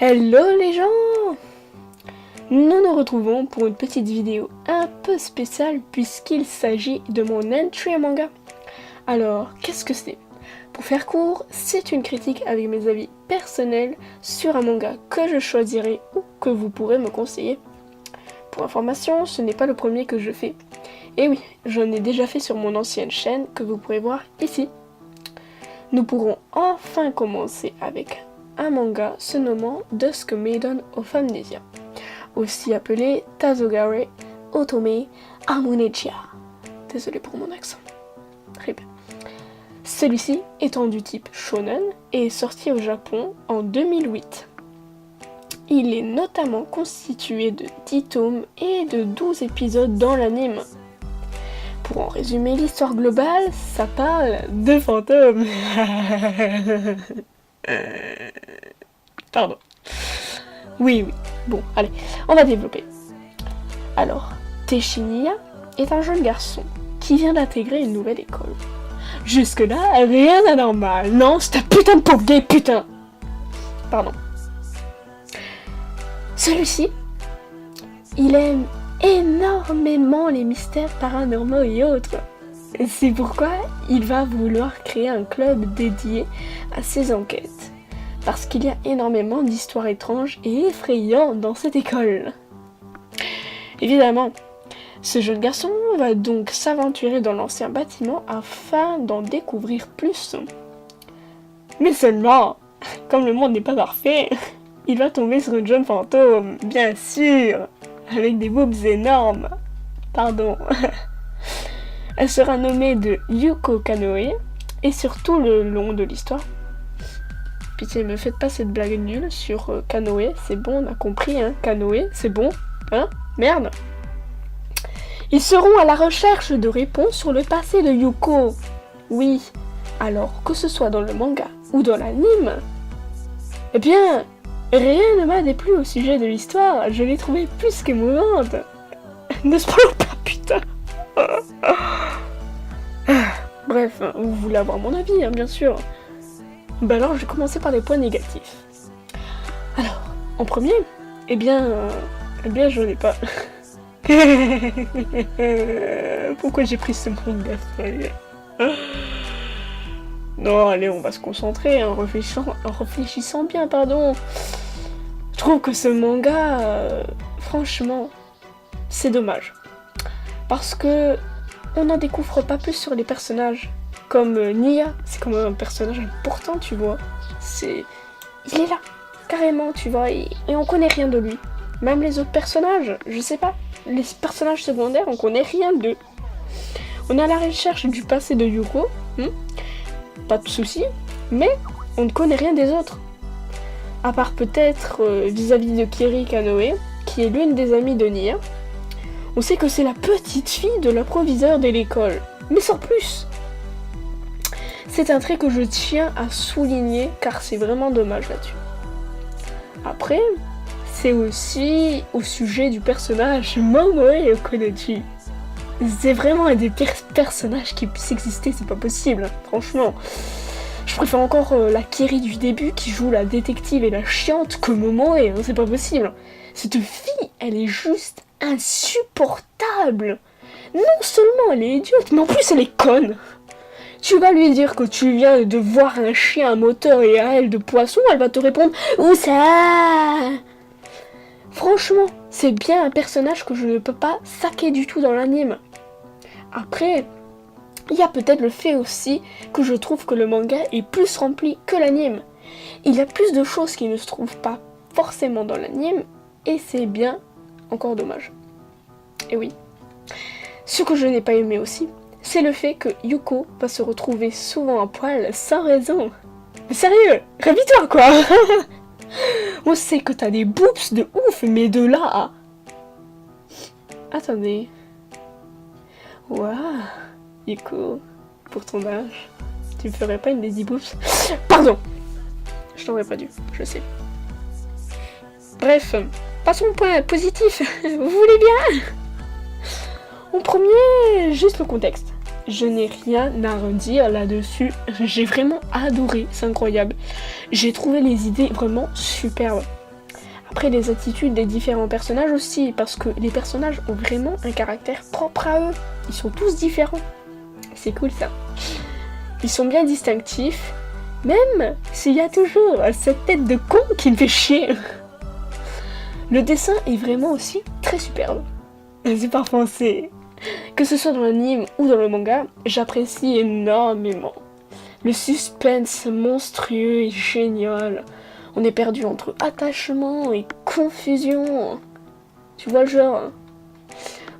Hello les gens! Nous nous retrouvons pour une petite vidéo un peu spéciale puisqu'il s'agit de mon entry manga. Alors, qu'est-ce que c'est? Pour faire court, c'est une critique avec mes avis personnels sur un manga que je choisirai ou que vous pourrez me conseiller. Pour information, ce n'est pas le premier que je fais. Et oui, j'en ai déjà fait sur mon ancienne chaîne que vous pourrez voir ici. Nous pourrons enfin commencer avec un manga se nommant Dusk Maiden of Amnesia, aussi appelé Tazogare Otome Amunecha. Désolé pour mon accent. Très bien. Celui-ci étant du type shonen et est sorti au Japon en 2008. Il est notamment constitué de 10 tomes et de 12 épisodes dans l'anime. Pour en résumer l'histoire globale, ça parle de fantômes. Pardon. Oui. Bon, allez, on va développer. Alors, Teshiniya est un jeune garçon qui vient d'intégrer une nouvelle école. Jusque-là, rien d'anormal. Non, c'est un putain de pauvre gay, putain. Pardon. Celui-ci, il aime énormément les mystères paranormaux et autres. C'est pourquoi il va vouloir créer un club dédié à ses enquêtes. Parce qu'il y a énormément d'histoires étranges et effrayantes dans cette école. Évidemment, ce jeune garçon va donc s'aventurer dans l'ancien bâtiment afin d'en découvrir plus. Mais seulement, comme le monde n'est pas parfait, il va tomber sur une jeune fantôme, bien sûr, avec des boobs énormes. Pardon. Elle sera nommée de Yuko Kanoe, et sur tout le long de l'histoire. Pitié, me faites pas cette blague nulle sur Kanoe, c'est bon, on a compris, hein, Kanoe, c'est bon, hein, merde. Ils seront à la recherche de réponses sur le passé de Yuko. Oui, alors que ce soit dans le manga ou dans l'anime, eh bien, rien ne m'a déplu au sujet de l'histoire, je l'ai trouvée plus qu'émouvante. Ne spoil pas, putain. Bref, vous voulez avoir mon avis, hein, bien sûr. Bah alors, je vais commencer par les points négatifs. Alors, en premier, eh bien, je n'ai pas. Pourquoi j'ai pris ce manga feuille? Non, allez, on va se concentrer, en réfléchissant bien, pardon. Je trouve que ce manga, franchement, c'est dommage. Parce que on n'en découvre pas plus sur les personnages. Comme Nia, c'est comme un personnage important, tu vois. Il est là, carrément, tu vois, et on connaît rien de lui. Même les autres personnages, je sais pas. Les personnages secondaires, on connaît rien d'eux. On est à la recherche du passé de Yuko, pas de souci, mais on ne connaît rien des autres. À part peut-être vis-à-vis de Kiri Kanoe, qui est l'une des amies de Nia. On sait que c'est la petite fille de l'approviseur de l'école, mais sans plus. C'est un trait que je tiens à souligner car c'est vraiment dommage là-dessus. Après, c'est aussi au sujet du personnage Momoe Okonochi. C'est vraiment un des pires personnages qui puisse exister, c'est pas possible, franchement. Je préfère encore la Kiri du début qui joue la détective et la chiante que Momoe, c'est pas possible. Cette fille, elle est juste insupportable. Non seulement elle est idiote, mais en plus elle est conne. Tu vas lui dire que tu viens de voir un chien à moteur et à aile de poisson, elle va te répondre « Où ça ?» Franchement, c'est bien un personnage que je ne peux pas saquer du tout dans l'anime. Après, il y a peut-être le fait aussi que je trouve que le manga est plus rempli que l'anime. Il y a plus de choses qui ne se trouvent pas forcément dans l'anime, et c'est bien encore dommage. Et oui. Ce que je n'ai pas aimé aussi, c'est le fait que Yuko va se retrouver souvent à poil sans raison. Mais sérieux, réveille-toi quoi. On sait que t'as des boobs de ouf, mais de là à... Attendez. Waouh, Yuko, pour ton âge, tu me ferais pas une lady boobs? Pardon, je t'aurais pas dû, je sais. Bref, passons au point positif. Vous voulez bien? En premier, juste le contexte. Je n'ai rien à redire là-dessus. J'ai vraiment adoré, c'est incroyable. J'ai trouvé les idées vraiment superbes. Après, les attitudes des différents personnages aussi, parce que les personnages ont vraiment un caractère propre à eux. Ils sont tous différents. C'est cool ça. Ils sont bien distinctifs, même s'il y a toujours cette tête de con qui me fait chier. Le dessin est vraiment aussi très superbe. C'est pas français. Que ce soit dans l'anime ou dans le manga, j'apprécie énormément. Le suspense monstrueux et génial. On est perdu entre attachement et confusion. Tu vois le genre?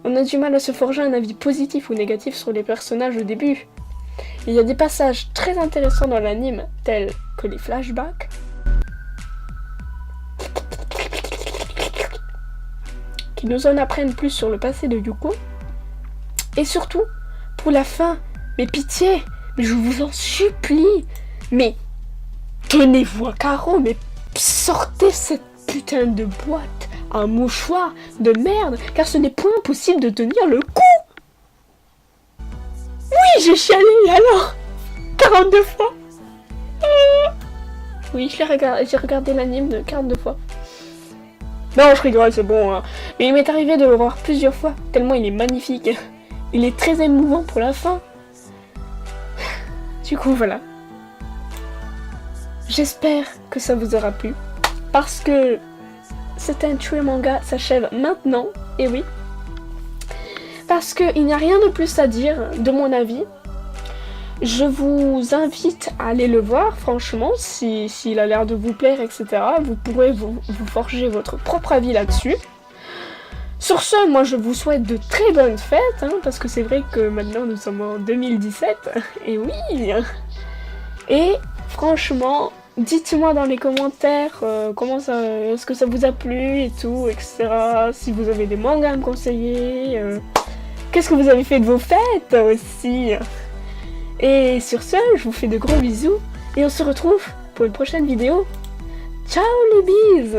On a du mal à se forger un avis positif ou négatif sur les personnages au début. Il y a des passages très intéressants dans l'anime, tels que les flashbacks, qui nous en apprennent plus sur le passé de Yuko. Et surtout, pour la fin, mais pitié, mais je vous en supplie, mais tenez-vous à carreau, mais sortez cette putain de boîte, un mouchoir de merde, car ce n'est point possible de tenir le coup. Oui, j'ai chialé, alors 42 fois. Oui, j'ai regardé l'anime de 42 fois. Non, je rigole, c'est bon. Hein. Mais il m'est arrivé de le voir plusieurs fois, tellement il est magnifique. Il est très émouvant pour la fin. Du coup, voilà. J'espère que ça vous aura plu. Parce que cet intro manga s'achève maintenant. Et oui. Parce qu'il n'y a rien de plus à dire, de mon avis. Je vous invite à aller le voir, franchement, s'il a l'air de vous plaire, etc. Vous pourrez vous forger votre propre avis là-dessus. Sur ce, moi je vous souhaite de très bonnes fêtes, hein, parce que c'est vrai que maintenant nous sommes en 2017, et oui. Et franchement, dites-moi dans les commentaires comment ça, est-ce que ça vous a plu et tout, etc. Si vous avez des mangas à me conseiller, qu'est-ce que vous avez fait de vos fêtes aussi. Et sur ce, je vous fais de gros bisous, et on se retrouve pour une prochaine vidéo. Ciao les bises!